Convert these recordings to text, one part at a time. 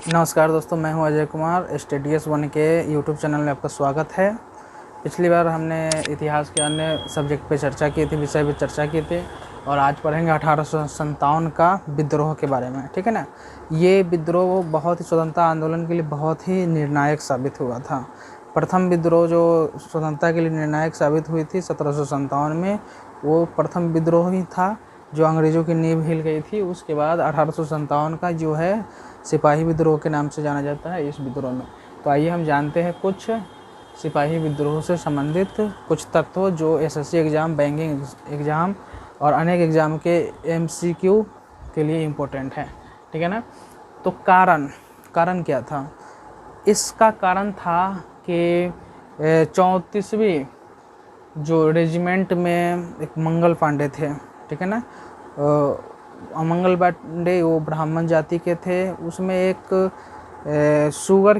नमस्कार दोस्तों, मैं हूं अजय कुमार। स्टडीएस वन के यूट्यूब चैनल में आपका स्वागत है। पिछली बार हमने इतिहास के अन्य सब्जेक्ट पे चर्चा की थी, विषय पे चर्चा की थी, और आज पढ़ेंगे 1857 का विद्रोह के बारे में। ठीक है ना। ये विद्रोह बहुत ही स्वतंत्रता आंदोलन के लिए बहुत ही निर्णायक साबित हुआ था। प्रथम विद्रोह जो स्वतंत्रता के लिए निर्णायक साबित हुई थी 1757 में, वो प्रथम विद्रोह ही था जो अंग्रेज़ों की नींव हिल गई थी। उसके बाद 1857 का जो है सिपाही विद्रोह के नाम से जाना जाता है इस विद्रोह में। तो आइए हम जानते हैं कुछ सिपाही विद्रोह से संबंधित कुछ तत्व जो एसएससी एग्ज़ाम, बैंकिंग एग्ज़ाम और अनेक एग्ज़ाम के एमसीक्यू के लिए इम्पोर्टेंट है। ठीक है ना। तो कारण क्या था? इसका कारण था कि 34वीं जो रेजिमेंट में एक मंगल पांडे थे। ठीक है ना। मंगल पांडे वो ब्राह्मण जाति के थे। उसमें एक शुगर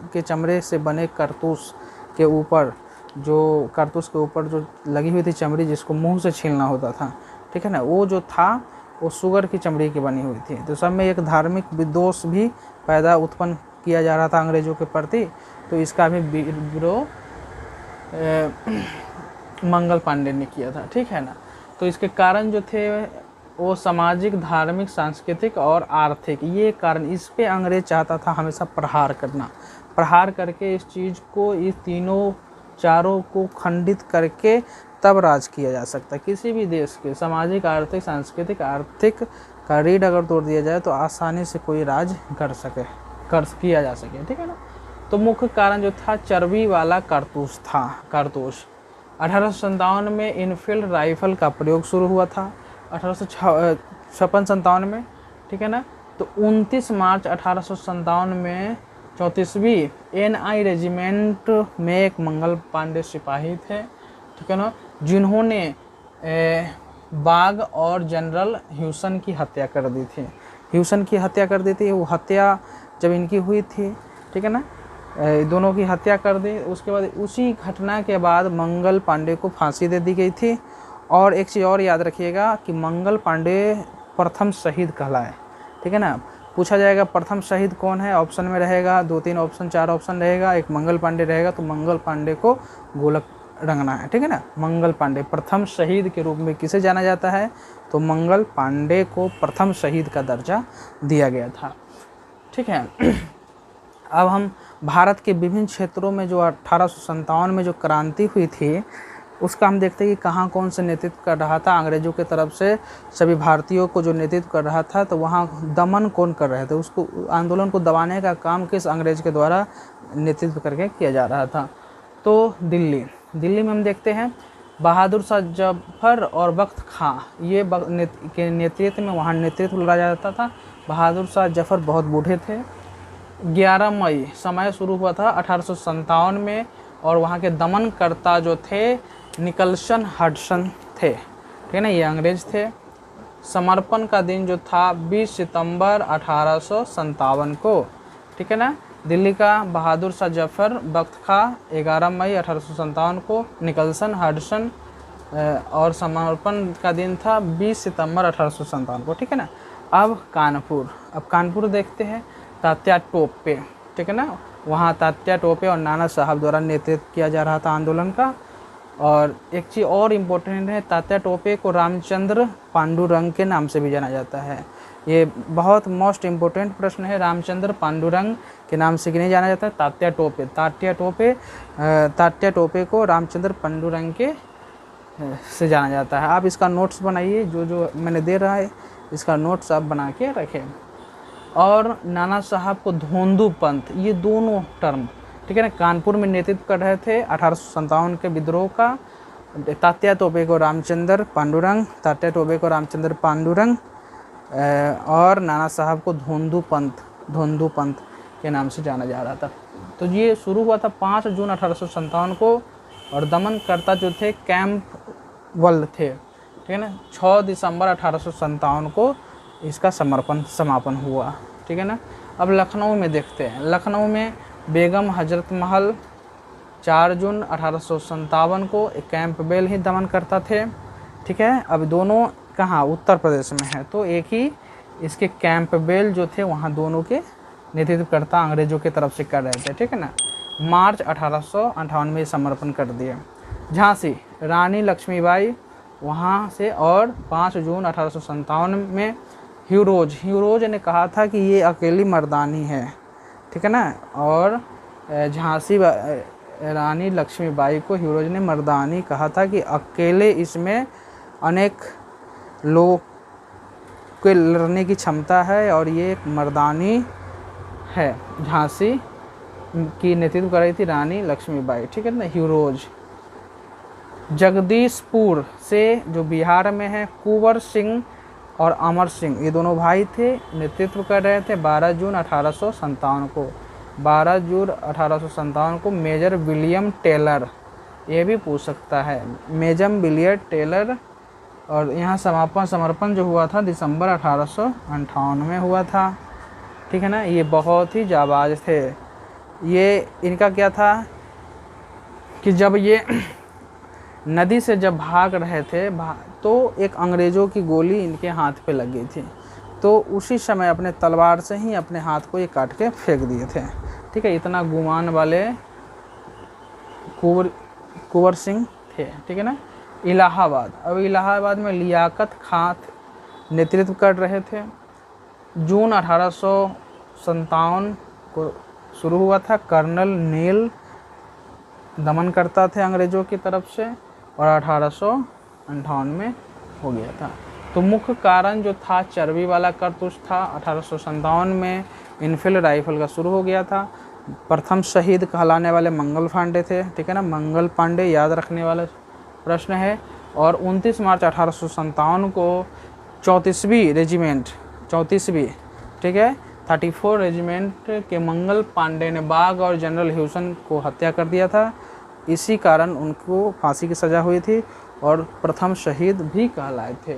के चमड़े से बने कारतूस के ऊपर जो लगी हुई थी चमड़ी, जिसको मुंह से छीलना होता था। ठीक है ना। वो जो था वो शुगर की चमड़ी की बनी हुई थी। तो सब में एक धार्मिक विद्वेष भी उत्पन्न किया जा रहा था अंग्रेज़ों के प्रति। तो इसका भी विरोध मंगल पांडे ने किया था। ठीक है ना। तो इसके कारण जो थे वो सामाजिक, धार्मिक, सांस्कृतिक और आर्थिक, ये कारण, इस पे अंग्रेज चाहता था हमेशा प्रहार करके इस चीज़ को, इस चारों को खंडित करके तब राज किया जा सकता है। किसी भी देश के सामाजिक, आर्थिक, सांस्कृतिक, आर्थिक का रीढ़ अगर तोड़ दिया जाए तो आसानी से कोई राज किया जा सके। ठीक है ना। तो मुख्य कारण जो था चर्बी वाला कारतूस था। 1857 में इनफील्ड राइफल का प्रयोग शुरू हुआ था 1856-57 में। ठीक है ना। तो 29 मार्च 1857 में 34वीं एनआई रेजिमेंट में एक मंगल पांडे सिपाही थे। ठीक है ना। जिन्होंने बाग और जनरल ह्यूसन की हत्या कर दी थी। वो हत्या जब इनकी हुई थी, ठीक है ना, दोनों की हत्या कर दी। उसके बाद उसी घटना के बाद मंगल पांडे को फांसी दे दी गई थी। और एक चीज़ और याद रखिएगा कि मंगल पांडे प्रथम शहीद कहलाए। ठीक है ना। पूछा जाएगा प्रथम शहीद कौन है, ऑप्शन में रहेगा 2-3 ऑप्शन, 4 ऑप्शन रहेगा, एक मंगल पांडे रहेगा। तो मंगल पांडे को गोलक रंगना है। ठीक है ना। मंगल पांडे प्रथम शहीद के रूप में किसे जाना जाता है? तो मंगल पांडे को प्रथम शहीद का दर्जा दिया गया था। ठीक है। अब हम भारत के विभिन्न क्षेत्रों में जो 1857 में जो क्रांति हुई थी उसका हम देखते हैं कि कहाँ कौन से नेतृत्व कर रहा था। अंग्रेज़ों के तरफ से सभी भारतीयों को जो नेतृत्व कर रहा था, तो वहाँ दमन कौन कर रहे थे, उसको आंदोलन को दबाने का काम किस अंग्रेज़ के द्वारा नेतृत्व करके किया जा रहा था? तो दिल्ली में हम देखते हैं बहादुर शाह जफर और बख्त खां, ये के नेतृत्व में वहाँ नेतृत्व लड़ा जाता था। बहादुर शाह जफर बहुत बूढ़े थे। 11 मई समय शुरू हुआ था 1857 में, और वहाँ के दमनकर्ता जो थे निकलसन हडसन थे। ठीक है ना। ये अंग्रेज थे। समर्पण का दिन जो था 20 सितंबर 1857 को। ठीक है ना। दिल्ली का बहादुर शाह जफर, बख्त खां 11 मई 1857 को, निकलसन हडसन और समर्पण का दिन था 20 सितंबर 1857 को। ठीक है ना। अब कानपुर देखते हैं। तात्या टोपे, ठीक है ना, वहाँ तात्या टोपे और नाना साहब द्वारा नेतृत्व किया जा रहा था आंदोलन का। और एक चीज़ और इम्पोर्टेंट है, तात्या टोपे को रामचंद्र पांडुरंग के नाम से भी जाना जाता है। ये बहुत मोस्ट इम्पोर्टेंट प्रश्न है। रामचंद्र पांडुरंग के नाम से नहीं जाना जाता है, तात्या टोपे को रामचंद्र पांडुरंग के से जाना जाता है। आप इसका नोट्स बनाइए, जो मैंने दे रहा है इसका नोट्स आप बना के रखें। और नाना साहब को धोंदू पंथ, ये दोनों टर्म, ठीक है ना, कानपुर में नेतृत्व कर रहे थे 1857 के विद्रोह का। तात्या टोपे को रामचंद्र पांडुरंग और नाना साहब को धोंदू पंथ के नाम से जाना जा रहा था। तो ये शुरू हुआ था 5 जून 1857 को, और दमनकर्ता जो थे कैंपबेल थे। ठीक है ना। 6 दिसंबर 1857 को इसका समापन हुआ। ठीक है ना। अब लखनऊ में देखते हैं। लखनऊ में बेगम हजरत महल 4 जून 1857 को एक कैंपबेल ही दमन करता थे। ठीक है। अब दोनों कहाँ, उत्तर प्रदेश में है, तो एक ही इसके कैंपबेल जो थे वहाँ दोनों के नेतृत्वकर्ता अंग्रेजों की तरफ से कर रहे थे, ठीक है ना। मार्च 1858 में समर्पण कर दिए। झांसी रानी लक्ष्मीबाई वहाँ से, और 5 जून 1857 में ह्यूरोज ने कहा था कि ये अकेली मर्दानी है, ठीक है ना। और झांसी रानी लक्ष्मीबाई को ह्यूरोज ने मर्दानी कहा था कि अकेले इसमें अनेक लोग के लड़ने की क्षमता है और ये एक मर्दानी है। झांसी की नेतृत्व कर रही थी रानी लक्ष्मीबाई, ठीक है ना, ह्यूरोज। जगदीशपुर से जो बिहार में है, कुंवर सिंह और अमर सिंह ये दोनों भाई थे, नेतृत्व कर रहे थे 12 जून 1857 को। 12 जून 1857 को मेजर विलियम टेलर, ये भी पूछ सकता है, मेजर विलियम टेलर। और यहाँ समर्पण जो हुआ था दिसंबर 1858 में हुआ था, ठीक है ना। ये बहुत ही जाबाज थे। ये इनका क्या था कि जब ये नदी से जब भाग रहे थे तो एक अंग्रेज़ों की गोली इनके हाथ पे लग गई थी, तो उसी समय अपने तलवार से ही अपने हाथ को ये काट के फेंक दिए थे, ठीक है। इतना गुमान वाले कुंवर सिंह थे, ठीक है ना। इलाहाबाद, अब इलाहाबाद में लियाकत खां नेतृत्व कर रहे थे। जून 1857 को शुरू हुआ था। कर्नल नील दमन करता थे अंग्रेज़ों की तरफ से, और 1858 में हो गया था। तो मुख्य कारण जो था चर्बी वाला कारतूस था। 1857 में इनफील्ड राइफल का शुरू हो गया था। प्रथम शहीद कहलाने वाले मंगल पांडे थे, ठीक है ना, मंगल पांडे याद रखने वाला प्रश्न है। और 29 मार्च 1857 को 34वीं रेजिमेंट, 34वीं, ठीक है, 34 रेजिमेंट के मंगल पांडे ने बाघ और जनरल ह्यूसन को हत्या कर दिया था। इसी कारण उनको फांसी की सज़ा हुई थी और प्रथम शहीद भी कहलाए थे,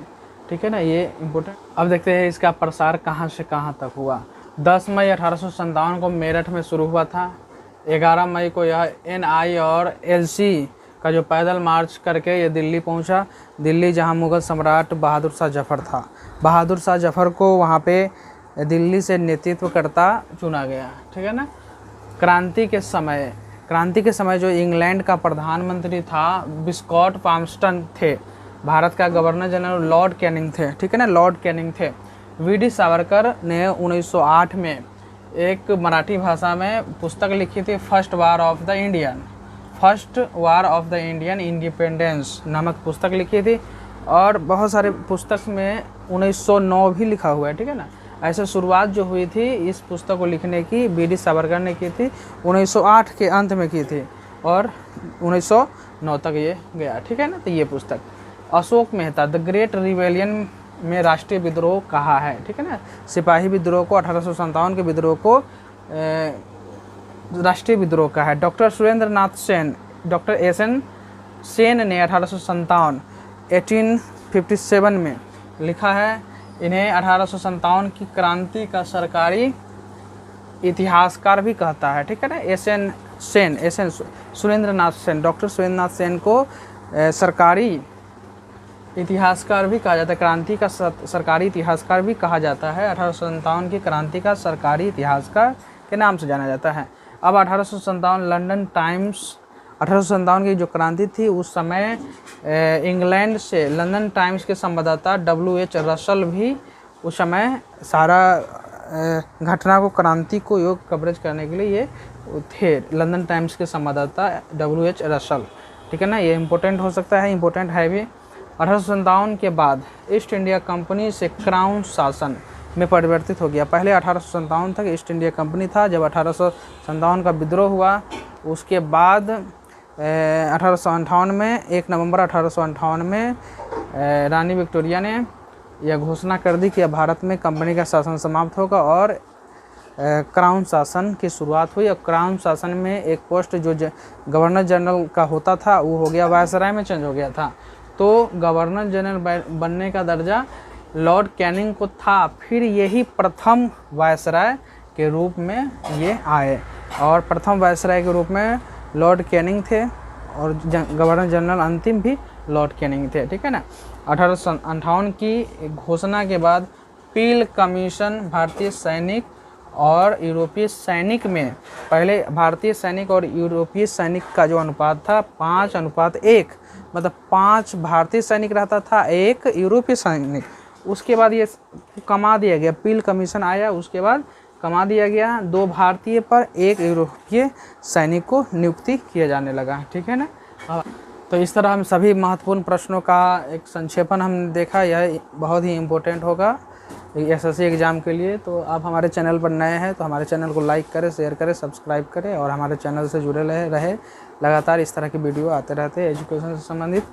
ठीक है ना, ये इम्पोर्टेंट। अब देखते हैं इसका प्रसार कहाँ से कहाँ तक हुआ। 10 मई 1857 को मेरठ में शुरू हुआ था। 11 मई को यह NI और LC का जो पैदल मार्च करके ये दिल्ली पहुंचा। दिल्ली जहां मुग़ल सम्राट बहादुर शाह जफ़र था। बहादुर शाह जफ़र को वहां पे दिल्ली से नेतृत्वकर्ता चुना गया, ठीक है ना। क्रांति के समय जो इंग्लैंड का प्रधानमंत्री था विस्कॉट पाल्मस्टन थे। भारत का गवर्नर जनरल लॉर्ड कैनिंग थे, ठीक है ना, लॉर्ड कैनिंग थे। VD सावरकर ने 1908 में एक मराठी भाषा में पुस्तक लिखी थी, first war of the Indian independence नामक पुस्तक लिखी थी। और बहुत सारे पुस्तक में 1909 भी लिखा हुआ है, ठीक है ना। ऐसे शुरुआत जो हुई थी इस पुस्तक को लिखने की VD सावरकर ने की थी, 1908 के अंत में की थी और 1909 तक ये गया, ठीक है ना। तो ये पुस्तक Ashok Mehta the great rebellion में राष्ट्रीय विद्रोह कहा है, ठीक है ना। सिपाही विद्रोह को 1857 के विद्रोह को राष्ट्रीय विद्रोह कहा है। डॉक्टर SN सेन ने 1857 में लिखा है। इन्हें 1857 की क्रांति का सरकारी इतिहासकार भी कहता है, ठीक है ना। सुरेंद्रनाथ सेन, डॉक्टर सुरेंद्रनाथ सेन को सरकारी इतिहासकार भी कहा जाता है, क्रांति का सरकारी इतिहासकार भी कहा जाता है। 1857 की क्रांति का सरकारी इतिहासकार के नाम से जाना जाता है। अब 1857 लंदन टाइम्स, 1857 की जो क्रांति थी उस समय इंग्लैंड से लंदन टाइम्स के संवाददाता WH रसल भी उस समय सारा घटना को, क्रांति को योग कवरेज करने के लिए ये थे, लंदन टाइम्स के संवाददाता WH रसल, ठीक है ना। ये इम्पोर्टेंट हो सकता है, इम्पोर्टेंट है भी। 1857 के बाद ईस्ट इंडिया कंपनी से क्राउन शासन में परिवर्तित हो गया। पहले 1857 तक ईस्ट इंडिया कंपनी था। जब 1857 का विद्रोह हुआ उसके बाद 1858 में 1 नवंबर 1858 में रानी विक्टोरिया ने यह घोषणा कर दी कि अब भारत में कंपनी का शासन समाप्त होगा और क्राउन शासन की शुरुआत हुई। और क्राउन शासन में एक पोस्ट जो गवर्नर जनरल का होता था वो हो गया वायसराय में चेंज हो गया था। तो गवर्नर जनरल बनने का दर्जा लॉर्ड कैनिंग को था। फिर यही प्रथम वायसराय के रूप में ये आए और प्रथम वायसराय के रूप में लॉर्ड कैनिंग थे और गवर्नर जनरल अंतिम भी लॉर्ड कैनिंग थे, ठीक है ना। 1858 की घोषणा के बाद पील कमीशन भारतीय सैनिक और यूरोपीय सैनिक में, पहले भारतीय सैनिक और यूरोपीय सैनिक का जो अनुपात था 5:1, मतलब 5 भारतीय सैनिक रहता था, 1 यूरोपीय सैनिक। उसके बाद ये कमा दिया गया, पील कमीशन आया, उसके बाद कमा दिया गया 2 भारतीय पर 1 यूरोपीय सैनिक को नियुक्ति किया जाने लगा। ठीक है ना। तो इस तरह हम सभी महत्वपूर्ण प्रश्नों का एक संक्षेपण हमने देखा। यह बहुत ही इम्पोर्टेंट होगा एसएससी एग्ज़ाम के लिए। तो आप हमारे चैनल पर नए हैं तो हमारे चैनल को लाइक करें, शेयर करें, सब्सक्राइब करें और हमारे चैनल से जुड़े रहे। लगातार इस तरह की वीडियो आते रहते हैं एजुकेशन से संबंधित।